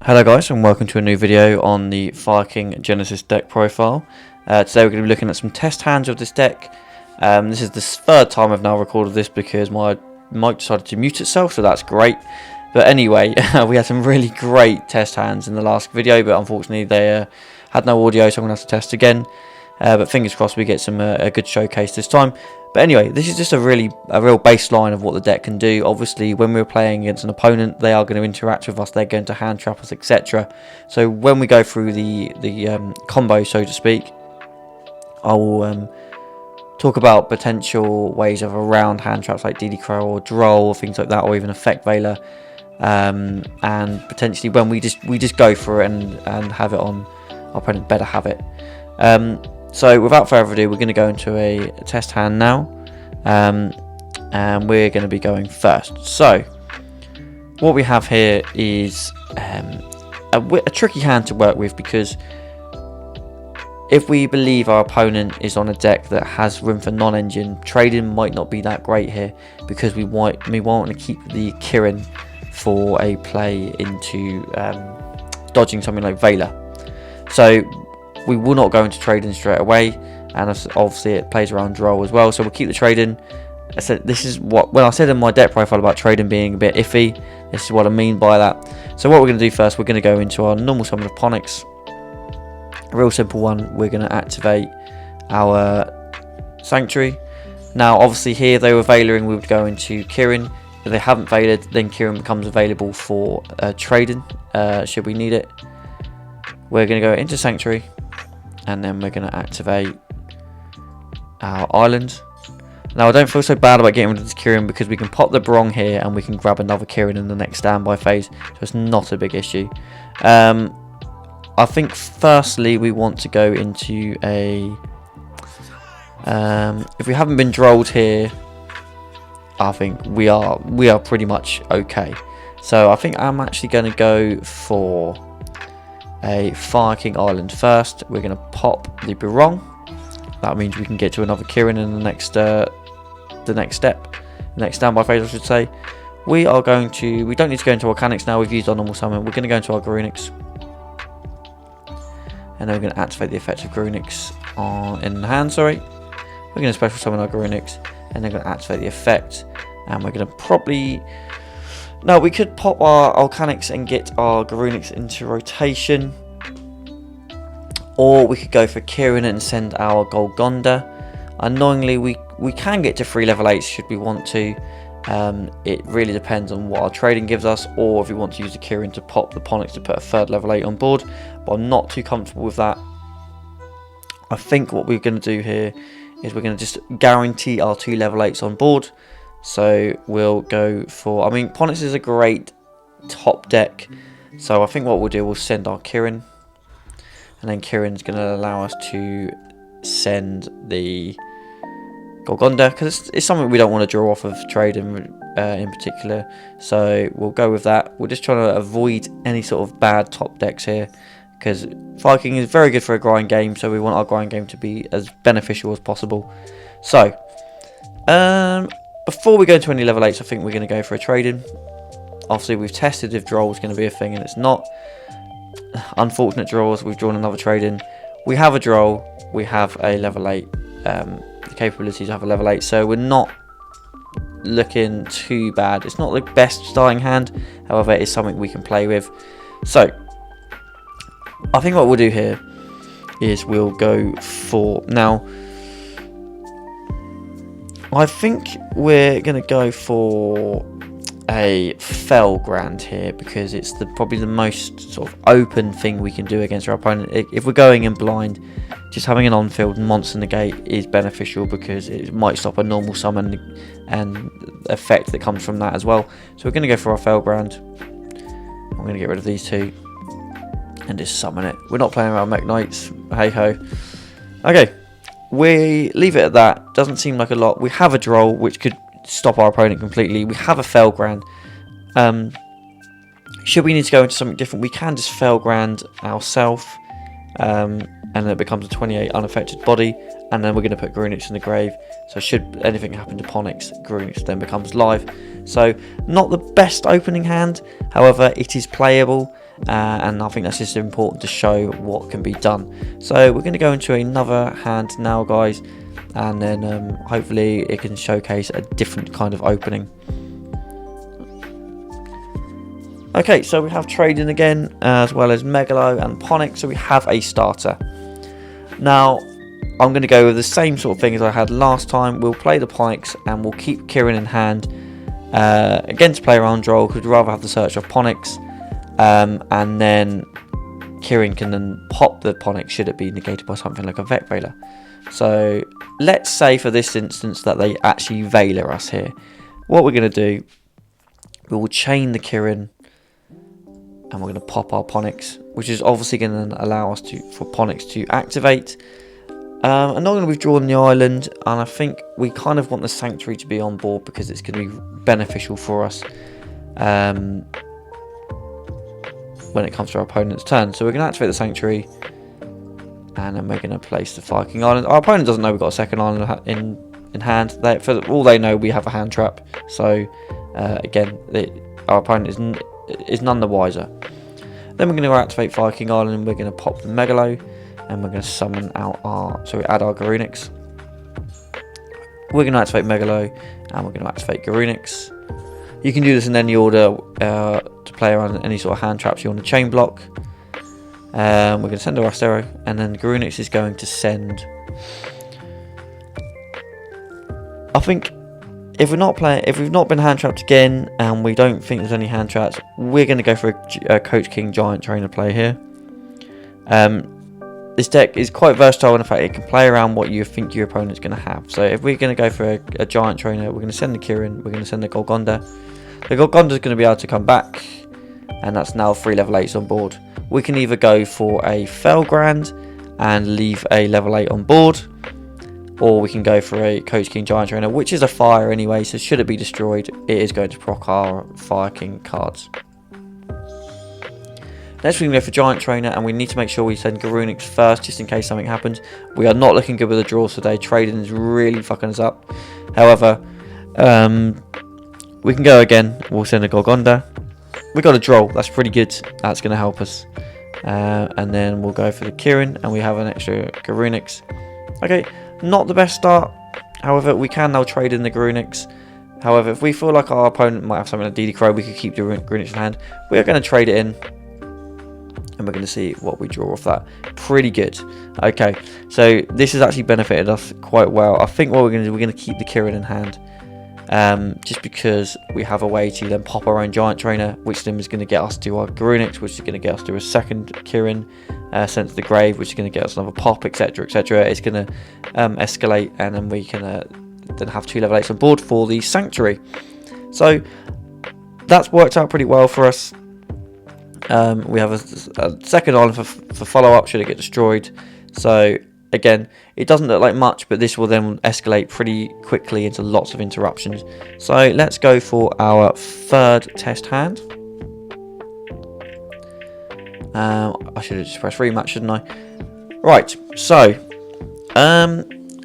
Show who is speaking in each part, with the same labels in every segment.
Speaker 1: Hello guys, and welcome to a new video on the Fire King Genesys deck profile. Today we're going to be looking at some test hands of this deck. This is the third time I've now recorded this because my mic decided to mute itself, so that's great. But anyway, we had some really great test hands in the last video, but unfortunately they had no audio, so I'm going to have to test again. But fingers crossed we get some a good showcase this time. But anyway, this is just a real baseline of what the deck can do. Obviously, when we're playing against an opponent, they are going to interact with us. They're going to hand trap us, etc. So when we go through the combo, so to speak, I will talk about potential ways of around hand traps like DD Crow or Droll or things like that, or even Effect Veiler, and potentially when we just go for it and have it on, our opponent better have it. So without further ado, we're going to go into a test hand now, and we're going to be going first. So what we have here is a tricky hand to work with, because if we believe our opponent is on a deck that has room for non-engine, trading might not be that great here, because we want to keep the Kirin for a play into dodging something like Veiler. So we will not go into trading straight away, and obviously it plays around Droll as well, so we'll keep the trading. I said this is what, when I said in my deck profile about trading being a bit iffy, this is what I mean by that. So what we're going to do first, we're going to go into our normal summon of Ponix. A real simple one. We're going to activate our Sanctuary. Now obviously here they were Veilering, we would go into Kirin. If they haven't Veilered, then Kirin becomes available for trading should we need it. We're going to go into Sanctuary, and then we're going to activate our island. Now I don't feel so bad about getting rid of this Kirin, because we can pop the Brong here and we can grab another Kirin in the next standby phase, so it's not a big issue. I think firstly we want to go into a if we haven't been drolled here, I think we are pretty much okay. So I think I'm actually going to go for a Fire King Island first. We're going to pop the Brong. That means we can get to another Kirin in the next step, the next standby phase I should say. We don't need to go into Volcanics now, we've used our normal summon. We're going to go into our Grunix, and then we're going to activate the effect of Grunix in the hand, sorry. We're going to special summon our Grunix, and then going to activate the effect, and we're going to probably... No, we could pop our Volcanics and get our Grunix into rotation, or we could go for Kirin and send our Golgonda. Annoyingly, we can get to 3 level 8s should we want to. It really depends on what our trading gives us, or if we want to use the Kirin to pop the Ponix to put a 3rd level 8 on board, but I'm not too comfortable with that. I think what we're going to do here is we're going to just guarantee our 2 level 8s on board. So we'll go for, I mean, Ponix is a great top deck, so I think what we'll do, we'll send our Kirin, and then Kirin's going to allow us to send the Golgonda, because it's something we don't want to draw off of trade in particular, so we'll go with that. We're just trying to avoid any sort of bad top decks here, because Fire King is very good for a grind game, so we want our grind game to be as beneficial as possible. So before we go into any level 8s, I think we're going to go for a trade-in. Obviously, we've tested if Droll was going to be a thing, and it's not. Unfortunate draws, we've drawn another trade-in. We have a Droll, we have a level 8, the capability to have a level 8, so we're not looking too bad. It's not the best starting hand, however, it is something we can play with. So, I think what we'll do here is we'll go for... Now, I think we're going to go for a Felgrand here, because it's probably the most sort of open thing we can do against our opponent. If we're going in blind, just having an on-field monster negate is beneficial, because it might stop a normal summon and effect that comes from that as well. So we're going to go for our Felgrand. I'm going to get rid of these two and just summon it. We're not playing around Mech Knights, hey ho. Okay. We leave it at that. Doesn't seem like a lot. We have a Droll, which could stop our opponent completely. We have a Felgrand. Should we need to go into something different, we can just Felgrand ourselves, and then it becomes a 28 unaffected body, and then we're going to put Grunix in the grave. So should anything happen to Ponix, Grunix then becomes live. So not the best opening hand, however it is playable. and I think that's just important to show what can be done. So we're going to go into another hand now, guys, and then hopefully it can showcase a different kind of opening. Okay, so we have trading again, as well as Megalo and Ponic, so we have a starter. Now, I'm going to go with the same sort of thing as I had last time. We'll play the Ponics and we'll keep Kieran in hand against player on draw, because we'd rather have the search of Ponics, and then Kieran can then pop the Ponic should it be negated by something like a Vet Veiler. So let's say for this instance that they actually Veiler us here. What we're going to do, we will chain the Kieran, and we're going to pop our Ponics, which is obviously going to allow us for Ponics to activate. I'm not going to withdraw on the island, and I think we kind of want the Sanctuary to be on board because it's going to be beneficial for us when it comes to our opponent's turn. So we're going to activate the Sanctuary, and then we're going to place the Fire King Island. Our opponent doesn't know we've got a second island in hand. For all they know, we have a hand trap. So again, our opponent is none the wiser. Then we're going to activate Fire King Island, and we're going to pop the Megalo, and we're going to summon out we add our Garunix. We're going to activate Megalo, and we're going to activate Garunix. You can do this in any order to play around any sort of hand traps you want to chain block. We're going to send our Astero, and then Garunix is going to send. I think if we've not been hand trapped again, and we don't think there's any hand traps, we're going to go for a Coach King Giant Trainer play here. This deck is quite versatile in the fact it can play around what you think your opponent's going to have. So if we're going to go for a Giant Trainer, we're going to send the Kieran, we're going to send the Golgonda. The Golgonda is going to be able to come back, and that's now 3 level 8s on board. We can either go for a Felgrand and leave a level 8 on board, or we can go for a Coach King Giant Trainer, which is a fire anyway, so should it be destroyed, it is going to proc our Fire King cards. Next we're going to go for Giant Trainer, and we need to make sure we send Garunix first, just in case something happens. We are not looking good with the draws today. Trading is really fucking us up. However, we can go again. We'll send a Golgonda. We got a draw. That's pretty good. That's going to help us. And then we'll go for the Kieran, and we have an extra Garunix. Okay, not the best start. However, we can now trade in the Garunix. However, if we feel like our opponent might have something like DD Crow, we could keep the Garunix in hand. We are going to trade it in, and we're going to see what we draw off that. Pretty good. Okay, so this has actually benefited us quite well. I think what we're going to do, we're going to keep the Kieran in hand, just because we have a way to then pop our own Giant Trainer, which then is going to get us to our Garunix, which is going to get us to a second Kieran, sent to the grave, which is going to get us another pop, etc, etc. It's going to escalate, and then we can then have 2 level 8s on board for the Sanctuary. So that's worked out pretty well for us. We have a second island for follow-up should it get destroyed. So again, it doesn't look like much, but this will then escalate pretty quickly into lots of interruptions. So let's go for our 3rd test hand. I should have just pressed rematch, shouldn't I? Right, so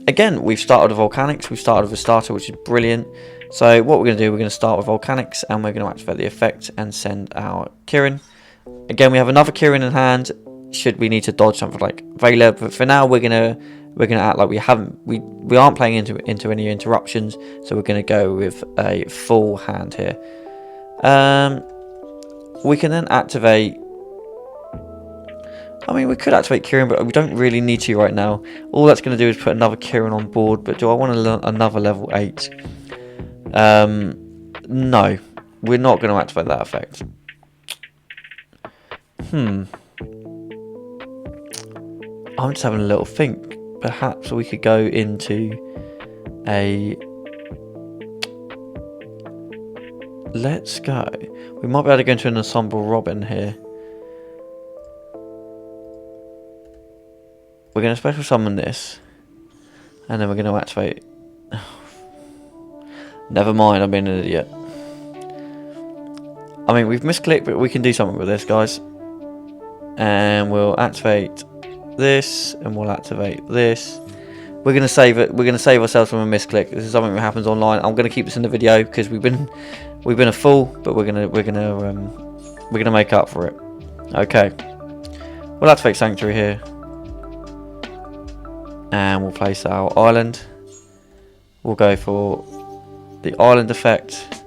Speaker 1: again, we've started with Volcanics. We've started with a starter, which is brilliant. So what we're going to do, we're going to start with Volcanics, and we're going to activate the effect and send our Kieran. Again, we have another Kieran in hand should we need to dodge something like Veiler, but for now we're gonna act like we aren't playing into any interruptions, so we're gonna go with a full hand here. We can then activate. I mean, we could activate Kieran, but we don't really need to right now. All that's going to do is put another Kieran on board, but do I want to learn another level 8? No, we're not going to activate that effect. I'm just having a little think. Perhaps we could go into a... Let's go. We might be able to go into an Ensemble Robin here. We're going to special summon this, and then we're going to activate. Never mind, I'm being an idiot. I mean, we've misclicked, but we can do something with this, guys. And we'll activate this, and we'll activate this. We're going to save it. We're going to save ourselves from a misclick. This is something that happens online. I'm going to keep this in the video because we've been a fool, but we're going to make up for it. Okay, we'll activate Sanctuary here. And we'll place our island. We'll go for the island effect.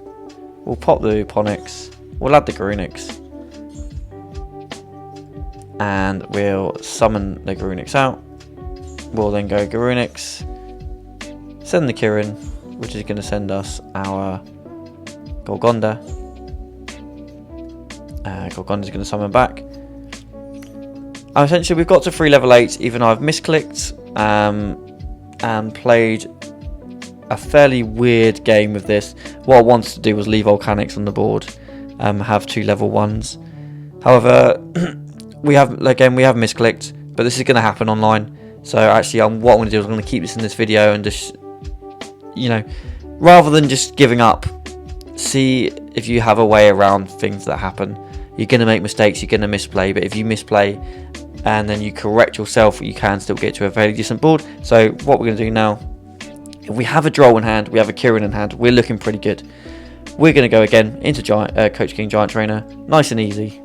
Speaker 1: We'll pop the Eponyx. We'll add the Garunix. And we'll summon the Garunix out. We'll then go Garunix. Send the Kirin, which is going to send us our Golgonda. Golgonda's going to summon back. Essentially, we've got to 3 level 8, even though I've misclicked and played a fairly weird game with this. What I wanted to do was leave Volcanics on the board, have 2 level 1s. However, we have misclicked, but this is going to happen online. So actually, what I'm going to do is I'm going to keep this in this video and just, rather than just giving up, see if you have a way around things that happen. You're going to make mistakes, you're going to misplay, but if you misplay and then you correct yourself, you can still get to a very decent board. So what we're going to do now, if we have a Droll in hand, we have a Kirin in hand, we're looking pretty good. We're going to go again into Coach King Giant Trainer, nice and easy.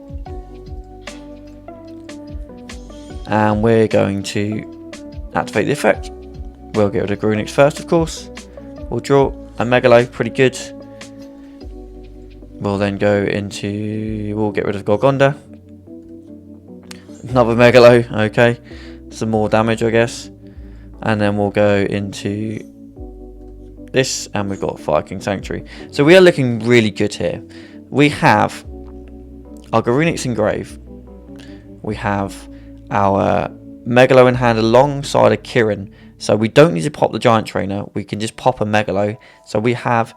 Speaker 1: And we're going to activate the effect. We'll get rid of Garunix first, of course. We'll draw a Megalo, pretty good. We'll then go into, we'll get rid of Golgonda. Another Megalo, okay. Some more damage, I guess. And then we'll go into this, and we've got Fire King Sanctuary. So we are looking really good here. We have our Garunix Engrave. We have our Megalo in hand alongside a Kirin. So we don't need to pop the Giant Trainer. We can just pop a Megalo. So we have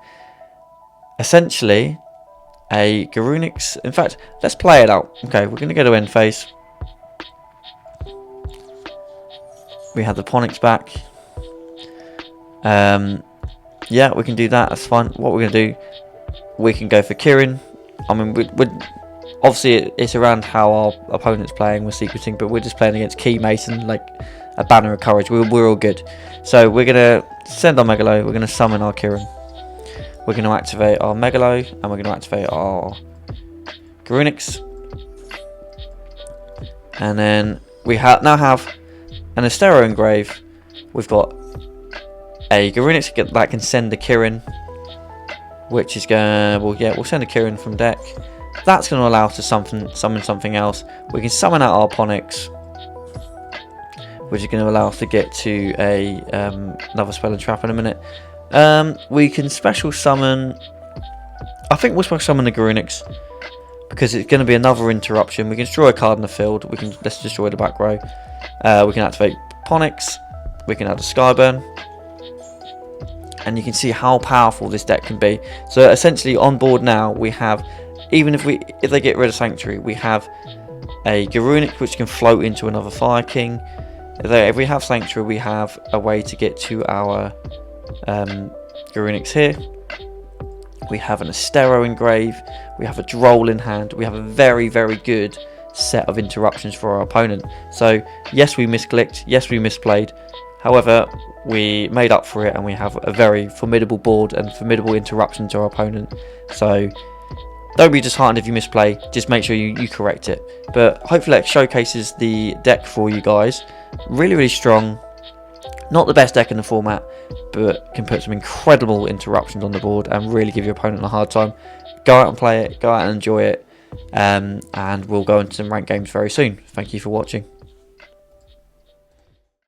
Speaker 1: essentially a Garunix. In fact, let's play it out. Okay, we're going to go to end phase. We have the Eponyx back. Yeah, we can do that. That's fine. What we're going to do, we can go for Kirin. I mean, we're obviously it's around how our opponent's playing. We're sequencing, but we're just playing against Key Mason, like a Banner of Courage. We're all good. So we're going to send our Megalo. We're going to summon our Kirin. We're going to activate our Megalo, and we're going to activate our Garunix. And then we now have an Astero Engrave. We've got a Garunix that can send a Kirin, which is going to, we'll send a Kirin from deck. That's going to allow us to summon something else. We can summon out our Eponyx, which is going to allow us to get to another spell and trap in a minute. We can special summon, I think we'll special summon the Garunix, because it's going to be another interruption. We can destroy a card in the field. Let's destroy the back row. We can activate Eponyx. We can add a Skyburn. And you can see how powerful this deck can be. So essentially on board now we have, even if they get rid of Sanctuary, we have a Garunix which can float into another Fire King. If we have Sanctuary, we have a way to get to our Garunix here. We have an Astero Engrave. We have a Droll in hand. We have a very, very good set of interruptions for our opponent. So yes, we misclicked. Yes, we misplayed. However, we made up for it, and we have a very formidable board and formidable interruption to our opponent. So don't be disheartened if you misplay. Just make sure you correct it. But hopefully that showcases the deck for you guys. Really, really strong. Not the best deck in the format, but can put some incredible interruptions on the board and really give your opponent a hard time. Go out and play it. Go out and enjoy it. And we'll go into some ranked games very soon. Thank you for watching.